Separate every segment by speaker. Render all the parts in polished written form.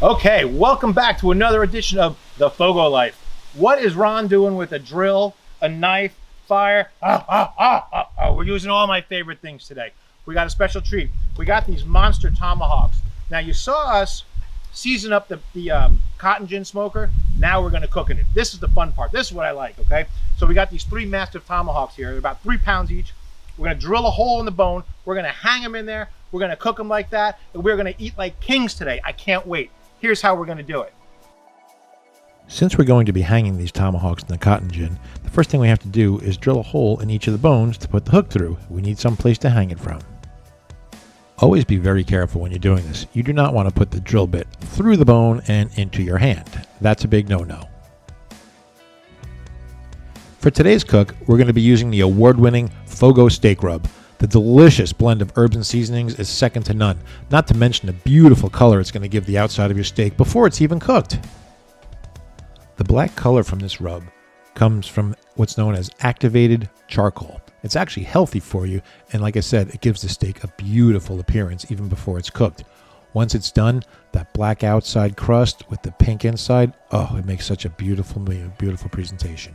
Speaker 1: Okay, welcome back to another edition of the FOGO Life. What is Ron doing with a drill, a knife, fire? We're using all my favorite things today. We got a special treat. We got these monster tomahawks. Now you saw us season up the cotton gin smoker. Now we're gonna cook in it. This is the fun part. This is what I like, okay? So we got these three massive tomahawks here. They're about 3 pounds each. We're gonna drill a hole in the bone. We're gonna hang them in there. We're gonna cook them like that. And we're gonna eat like kings today. I can't wait. Here's how we're going to do it.
Speaker 2: Since we're going to be hanging these tomahawks in the cotton gin, the first thing we have to do is drill a hole in each of the bones to put the hook through. We need some place to hang it from. Always be very careful when you're doing this. You do not want to put the drill bit through the bone and into your hand. That's a big no-no. For today's cook, we're going to be using the award-winning FOGO steak rub. The delicious blend of herbs and seasonings is second to none, not to mention the beautiful color it's going to give the outside of your steak before it's even cooked. The black color from this rub comes from what's known as activated charcoal. It's actually healthy for you, and like I said, it gives the steak a beautiful appearance even before it's cooked. Once it's done, that black outside crust with the pink inside, oh, it makes such a beautiful presentation.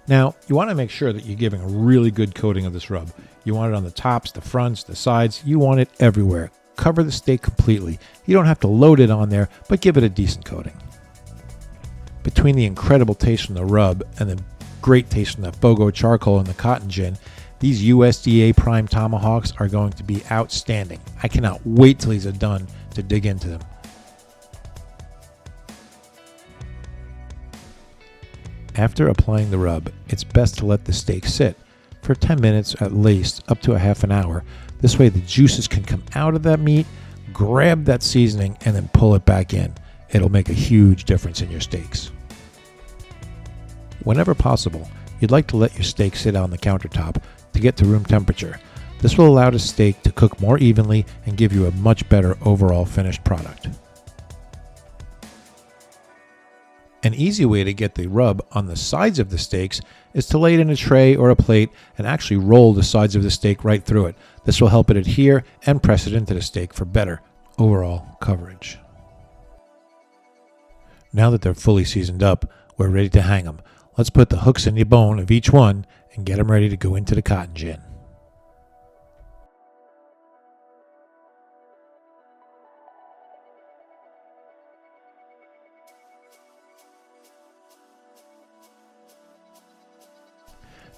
Speaker 2: Now, you want to make sure that you're giving a really good coating of this rub. You want it on the tops, the fronts, the sides. You want it everywhere. Cover the steak completely. You don't have to load it on there, but give it a decent coating. Between the incredible taste from the rub and the great taste from the FOGO charcoal and the cotton gin, these USDA prime tomahawks are going to be outstanding. I cannot wait till these are done to dig into them. After applying the rub, it's best to let the steak sit for 10 minutes at least, up to a half an hour. This way the juices can come out of that meat, grab that seasoning, and then pull it back in. It'll make a huge difference in your steaks. Whenever possible, you'd like to let your steak sit on the countertop to get to room temperature. This will allow the steak to cook more evenly and give you a much better overall finished product. An easy way to get the rub on the sides of the steaks is to lay it in a tray or a plate and actually roll the sides of the steak right through it. This will help it adhere and press it into the steak for better overall coverage. Now that they're fully seasoned up, we're ready to hang them. Let's put the hooks in the bone of each one and get them ready to go into the cotton gin.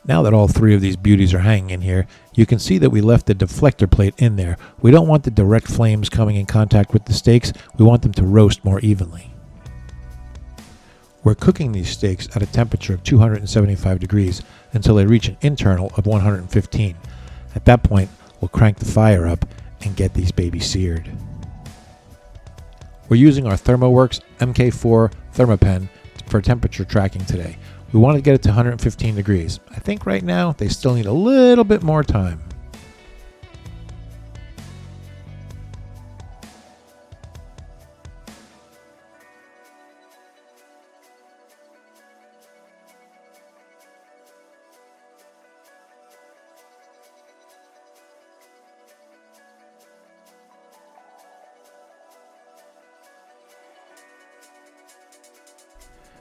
Speaker 2: Now that all three of these beauties are hanging in here, you can see that we left the deflector plate in there. We don't want the direct flames coming in contact with the steaks. We want them to roast more evenly. We're cooking these steaks at a temperature of 275 degrees until they reach an internal of 115. At that point, we'll crank the fire up and get these babies seared. We're using our ThermoWorks MK4 ThermoPen for temperature tracking today. We want to get it to 115 degrees. I think right now they still need a little bit more time.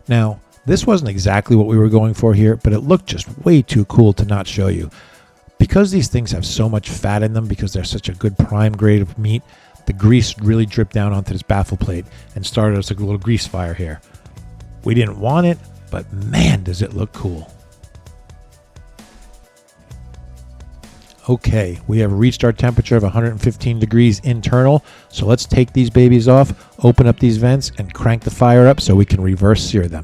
Speaker 2: Now, this wasn't exactly what we were going for here, but it looked just way too cool to not show you. Because these things have so much fat in them, because they're such a good prime grade of meat, the grease really dripped down onto this baffle plate and started us a little grease fire here. We didn't want it, but man, does it look cool. Okay, we have reached our temperature of 115 degrees internal, so let's take these babies off, open up these vents, and crank the fire up so we can reverse sear them.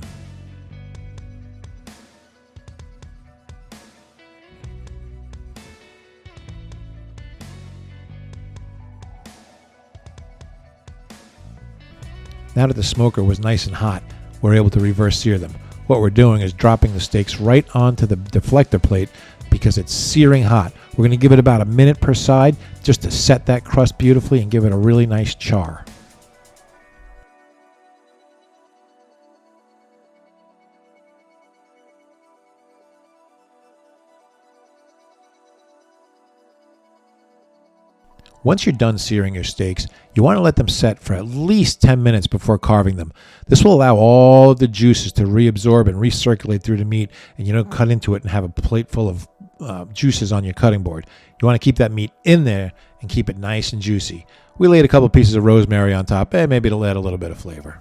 Speaker 2: Now that the smoker was nice and hot, we're able to reverse sear them. What we're doing is dropping the steaks right onto the deflector plate because it's searing hot. We're going to give it about a minute per side just to set that crust beautifully and give it a really nice char. Once you're done searing your steaks, you want to let them set for at least 10 minutes before carving them. This will allow all of the juices to reabsorb and recirculate through the meat, and you don't cut into it and have a plate full of juices on your cutting board. You want to keep that meat in there and keep it nice and juicy. We laid a couple pieces of rosemary on top, and maybe it'll add a little bit of flavor.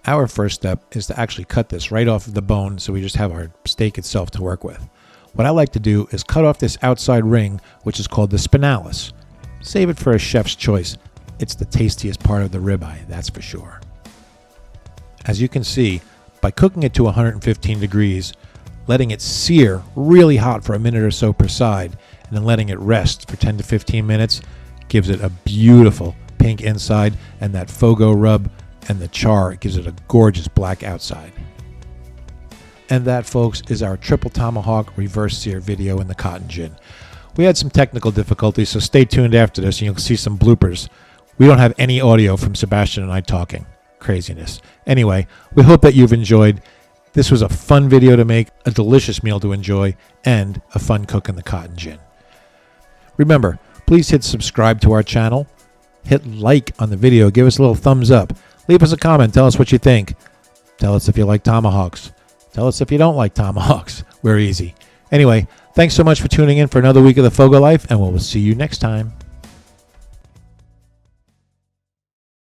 Speaker 2: Our first step is to actually cut this right off of the bone so we just have our steak itself to work with. What I like to do is cut off this outside ring, which is called the spinalis. Save it for a chef's choice. It's the tastiest part of the ribeye, that's for sure. As you can see, by cooking it to 115 degrees, letting it sear really hot for a minute or so per side, and then letting it rest for 10 to 15 minutes, gives it a beautiful pink inside, and that FOGO rub and the char gives it a gorgeous black outside. And that, folks, is our triple tomahawk reverse sear video in the cotton gin. We had some technical difficulties, so stay tuned after this and you'll see some bloopers. We don't have any audio from Sebastian and I talking. Craziness. Anyway, we hope that you've enjoyed. This was a fun video to make, a delicious meal to enjoy, and a fun cook in the cotton gin. Remember, please hit subscribe to our channel. Hit like on the video. Give us a little thumbs up. Leave us a comment. Tell us what you think. Tell us if you like tomahawks. Tell us if you don't like tomahawks. We're easy. Anyway, thanks so much for tuning in for another week of the FOGO Life, and we'll see you next time.